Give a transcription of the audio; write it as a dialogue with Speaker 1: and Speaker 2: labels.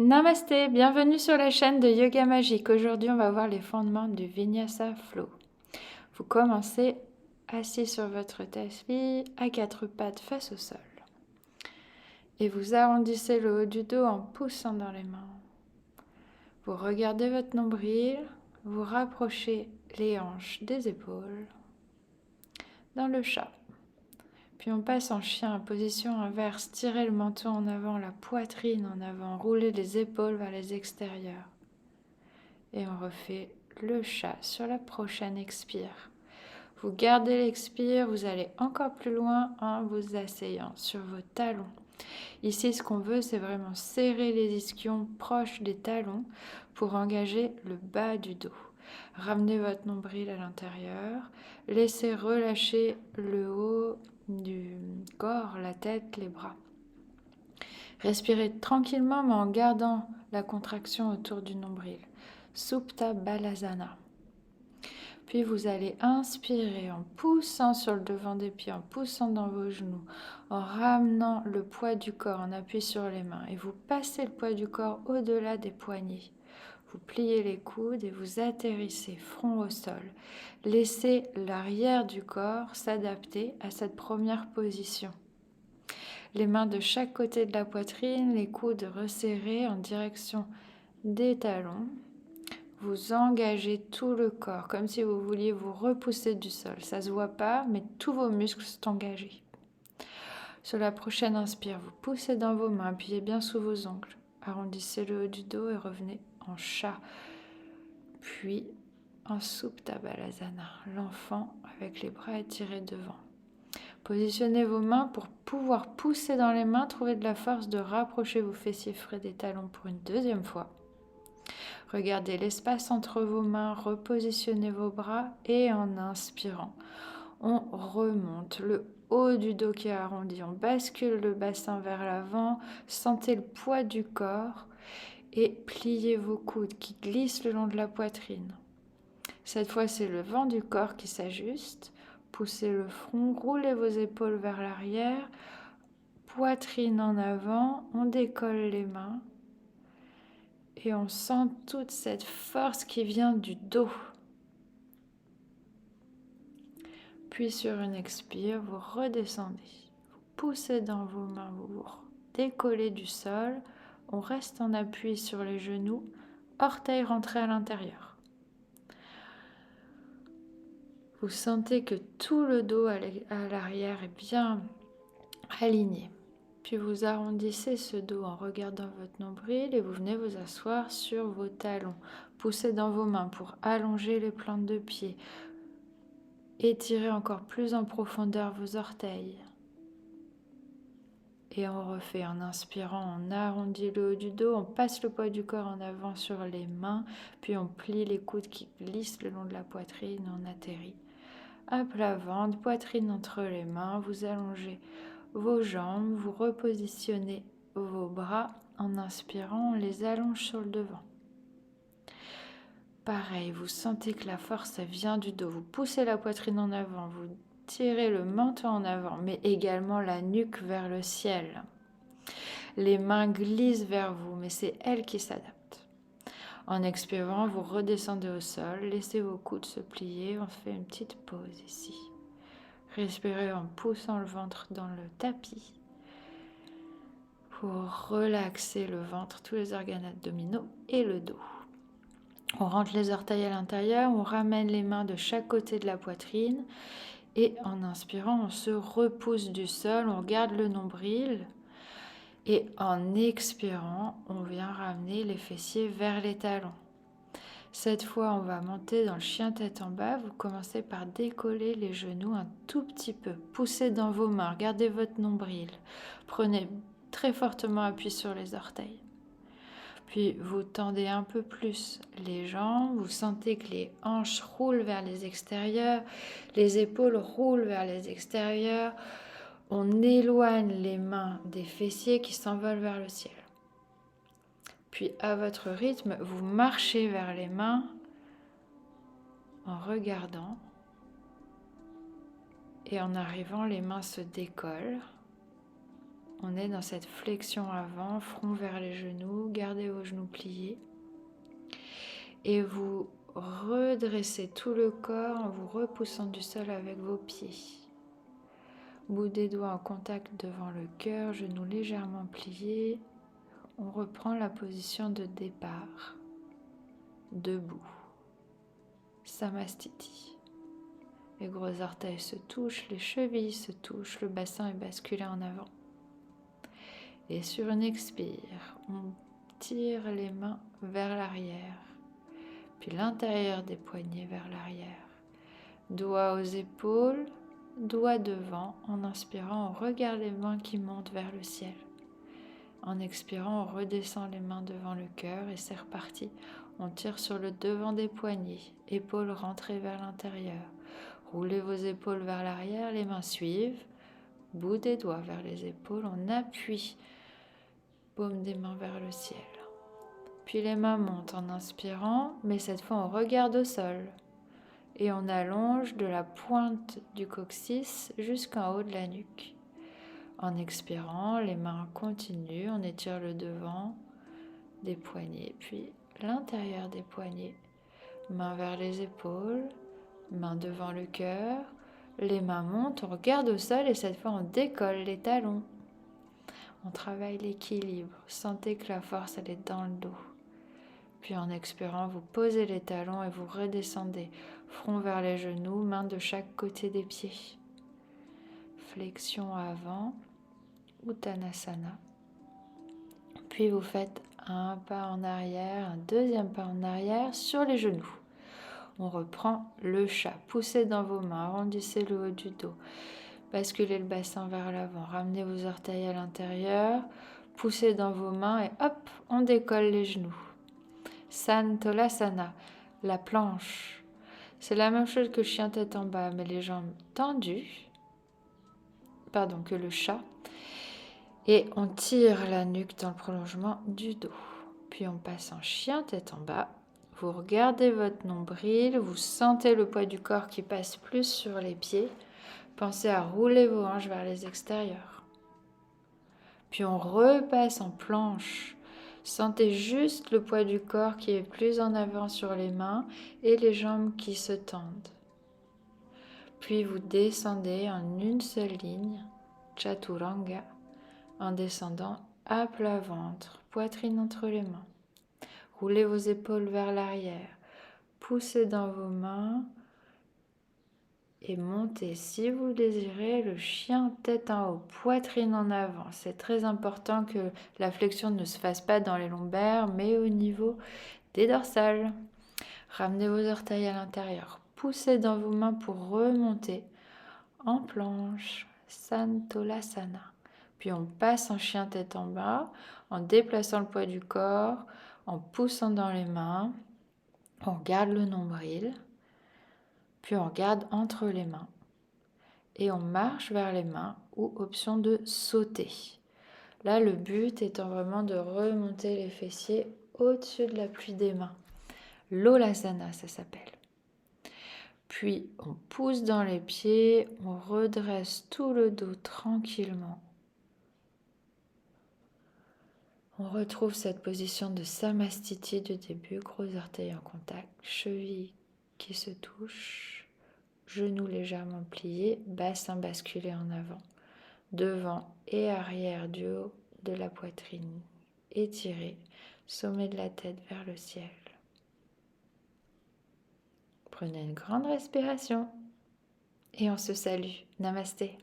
Speaker 1: Namasté, bienvenue sur la chaîne de Yoga Magique. Aujourd'hui, on va voir les fondements du Vinyasa Flow. Vous commencez assis sur votre tapis, à quatre pattes face au sol. Et vous arrondissez le haut du dos en poussant dans les mains. Vous regardez votre nombril, vous rapprochez les hanches des épaules dans le chat. Puis on passe en chien en position inverse, tirez le menton en avant, la poitrine en avant, roulez les épaules vers les extérieurs. Et on refait le chat sur la prochaine expire. Vous gardez l'expire, vous allez encore plus loin en vous asseyant sur vos talons. Ici, ce qu'on veut, c'est vraiment serrer les ischions proches des talons pour engager le bas du dos. Ramenez votre nombril à l'intérieur, laissez relâcher le haut du corps, la tête, les bras. Respirez tranquillement mais en gardant la contraction autour du nombril. Supta Balasana. Puis vous allez inspirer en poussant sur le devant des pieds, en poussant dans vos genoux, en ramenant le poids du corps, en appui sur les mains. Et vous passez le poids du corps au-delà des poignets. Vous pliez les coudes et vous atterrissez front au sol. Laissez l'arrière du corps s'adapter à cette première position. Les mains de chaque côté de la poitrine, les coudes resserrés en direction des talons. Vous engagez tout le corps, comme si vous vouliez vous repousser du sol. Ça ne se voit pas, mais tous vos muscles sont engagés. Sur la prochaine inspire, vous poussez dans vos mains, appuyez bien sous vos ongles. Arrondissez le haut du dos et revenez en chat. Puis en Supta Balasana, l'enfant avec les bras étirés devant. Positionnez vos mains pour pouvoir pousser dans les mains, trouver de la force de rapprocher vos fessiers frais des talons pour une deuxième fois. Regardez l'espace entre vos mains, repositionnez vos bras et en inspirant, on remonte le haut du dos qui est arrondi, on bascule le bassin vers l'avant, sentez le poids du corps et pliez vos coudes qui glissent le long de la poitrine. Cette fois, c'est le vent du corps qui s'ajuste. Poussez le front, roulez vos épaules vers l'arrière, poitrine en avant, on décolle les mains et on sent toute cette force qui vient du dos. Puis sur une expire, vous redescendez, vous poussez dans vos mains, vous vous décollez du sol, on reste en appui sur les genoux, orteils rentrés à l'intérieur. Vous sentez que tout le dos à l'arrière est bien aligné. Puis vous arrondissez ce dos en regardant votre nombril et vous venez vous asseoir sur vos talons. Poussez dans vos mains pour allonger les plantes de pied. Étirez encore plus en profondeur vos orteils. Et on refait en inspirant, on arrondit le haut du dos, on passe le poids du corps en avant sur les mains, puis on plie les coudes qui glissent le long de la poitrine, on atterrit. À plat ventre, poitrine entre les mains, vous allongez vos jambes, vous repositionnez vos bras en inspirant, on les allonge sur le devant. Pareil, vous sentez que la force vient du dos, vous poussez la poitrine en avant, vous tirez le menton en avant, mais également la nuque vers le ciel. Les mains glissent vers vous, mais c'est elles qui s'adaptent. En expirant, vous redescendez au sol, laissez vos coudes se plier, on fait une petite pause ici. Respirez en poussant le ventre dans le tapis pour relaxer le ventre, tous les organes abdominaux et le dos. On rentre les orteils à l'intérieur, on ramène les mains de chaque côté de la poitrine et en inspirant, on se repousse du sol, on garde le nombril et en expirant, on vient ramener les fessiers vers les talons. Cette fois, on va monter dans le chien tête en bas. Vous commencez par décoller les genoux un tout petit peu. Poussez dans vos mains, regardez votre nombril. Prenez très fortement appui sur les orteils. Puis vous tendez un peu plus les jambes. Vous sentez que les hanches roulent vers les extérieurs. Les épaules roulent vers les extérieurs. On éloigne les mains des fessiers qui s'envolent vers le ciel. Puis à votre rythme, vous marchez vers les mains en regardant et en arrivant, les mains se décollent. On est dans cette flexion avant, front vers les genoux, gardez vos genoux pliés. Et vous redressez tout le corps en vous repoussant du sol avec vos pieds. Bout des doigts en contact devant le cœur, genoux légèrement pliés. On reprend la position de départ. Debout. Samastiti. Les gros orteils se touchent, les chevilles se touchent, le bassin est basculé en avant. Et sur une expire, on tire les mains vers l'arrière, puis l'intérieur des poignets vers l'arrière. Doigts aux épaules, doigts devant. En inspirant, on regarde les mains qui montent vers le ciel. En expirant, on redescend les mains devant le cœur et c'est reparti. On tire sur le devant des poignets, épaules rentrées vers l'intérieur. Roulez vos épaules vers l'arrière, les mains suivent. Bout des doigts vers les épaules, on appuie. Paume des mains vers le ciel. Puis les mains montent en inspirant, mais cette fois on regarde au sol. Et on allonge de la pointe du coccyx jusqu'en haut de la nuque. En expirant, les mains continuent, on étire le devant des poignets, puis l'intérieur des poignets. Mains vers les épaules, mains devant le cœur. Les mains montent, on regarde au sol et cette fois on décolle les talons. On travaille l'équilibre. Sentez que la force, elle est dans le dos. Puis en expirant, vous posez les talons et vous redescendez. Front vers les genoux, mains de chaque côté des pieds. Flexion avant, Uttanasana. Puis vous faites un pas en arrière, un deuxième pas en arrière sur les genoux. On reprend le chat. Poussez dans vos mains, arrondissez le haut du dos. Basculez le bassin vers l'avant, ramenez vos orteils à l'intérieur, poussez dans vos mains et hop, on décolle les genoux. Santolasana, la planche. C'est la même chose que le chien tête en bas, mais les jambes tendues, que le chat. Et on tire la nuque dans le prolongement du dos. Puis on passe en chien tête en bas. Vous regardez votre nombril, vous sentez le poids du corps qui passe plus sur les pieds. Pensez à rouler vos hanches vers les extérieurs. Puis on repasse en planche. Sentez juste le poids du corps qui est plus en avant sur les mains et les jambes qui se tendent. Puis vous descendez en une seule ligne, Chaturanga, en descendant à plat ventre, poitrine entre les mains. Roulez vos épaules vers l'arrière, poussez dans vos mains et montez, si vous le désirez, le chien tête en haut, poitrine en avant. C'est très important que la flexion ne se fasse pas dans les lombaires, mais au niveau des dorsales. Ramenez vos orteils à l'intérieur, poussez dans vos mains pour remonter en planche, Santolasana. Puis on passe en chien tête en bas, en déplaçant le poids du corps, en poussant dans les mains. On garde le nombril. Puis on regarde entre les mains et on marche vers les mains ou option de sauter. Là, le but étant vraiment de remonter les fessiers au-dessus de la pluie des mains. L'Olasana, ça s'appelle. Puis on pousse dans les pieds, on redresse tout le dos tranquillement. On retrouve cette position de Samastiti du début, gros orteils en contact, chevilles qui se touchent. Genoux légèrement pliés, bassin basculé en avant, devant et arrière du haut de la poitrine, étiré, sommet de la tête vers le ciel. Prenez une grande respiration et on se salue. Namasté.